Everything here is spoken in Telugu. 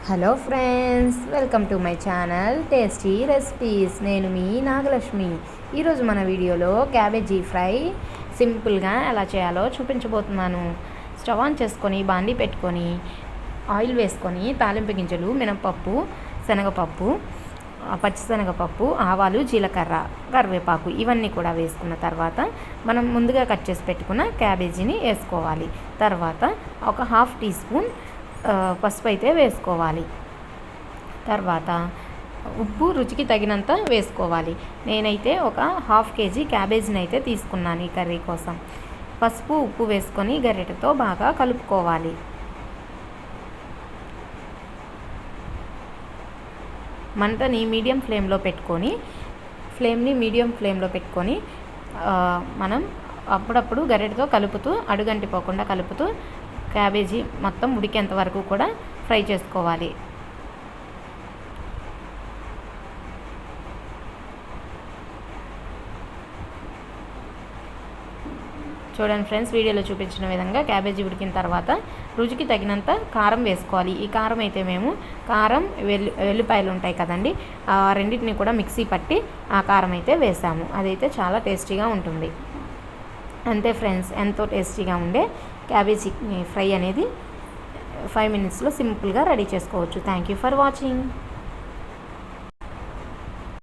Hello friends, welcome to my channel tasty recipes. నేను మీ నాగలక్ష్మి. ఈరోజు మన వీడియోలో క్యాబేజీ ఫ్రై సింపుల్గా ఎలా చేయాలో చూపించబోతున్నాను. స్టవ్ ఆన్ చేసుకొని బాండీ పెట్టుకొని ఆయిల్ వేసుకొని తాలింపు గింజలు, మినపప్పు, శనగపప్పు, పచ్చిశనగపప్పు, ఆవాలు, జీలకర్ర, కరివేపాకు ఇవన్నీ కూడా వేసుకున్న తర్వాత మనం ముందుగా కట్ చేసి పెట్టుకున్న క్యాబేజీని వేసుకోవాలి. తర్వాత ఒక హాఫ్ టీ స్పూన్ పసుపు అయితే వేసుకోవాలి. తర్వాత ఉప్పు రుచికి తగినంత వేసుకోవాలి. నేనైతే ఒక హాఫ్ కేజీ క్యాబేజీని అయితే తీసుకున్నాను ఈ కర్రీ కోసం. పసుపు, ఉప్పు వేసుకొని గరిటెతో బాగా కలుపుకోవాలి. మంటని మీడియం ఫ్లేమ్లో పెట్టుకొని మనం అప్పుడప్పుడు గరిటెతో కలుపుతూ, అడుగంటిపోకుండా కలుపుతూ క్యాబేజీ మొత్తం ఉడికేంత వరకు కూడా ఫ్రై చేసుకోవాలి. చూడండి ఫ్రెండ్స్, వీడియోలో చూపించిన విధంగా క్యాబేజీ ఉడికిన తర్వాత రుచికి తగినంత కారం వేసుకోవాలి. ఈ కారం అయితే మేము కారం, వెల్లిపాయలు ఉంటాయి కదండి, ఆ రెండింటిని కూడా మిక్సీ పట్టి ఆ కారం అయితే వేసాము. అదైతే చాలా టేస్టీగా ఉంటుంది. అంతే ఫ్రెండ్స్, ఎంతో టేస్టీగా ఉండే క్యాబేజీ ఫ్రై అనేది 5 మినిట్స్లో సింపుల్గా రెడీ చేసుకోవచ్చు. Thank you for watching.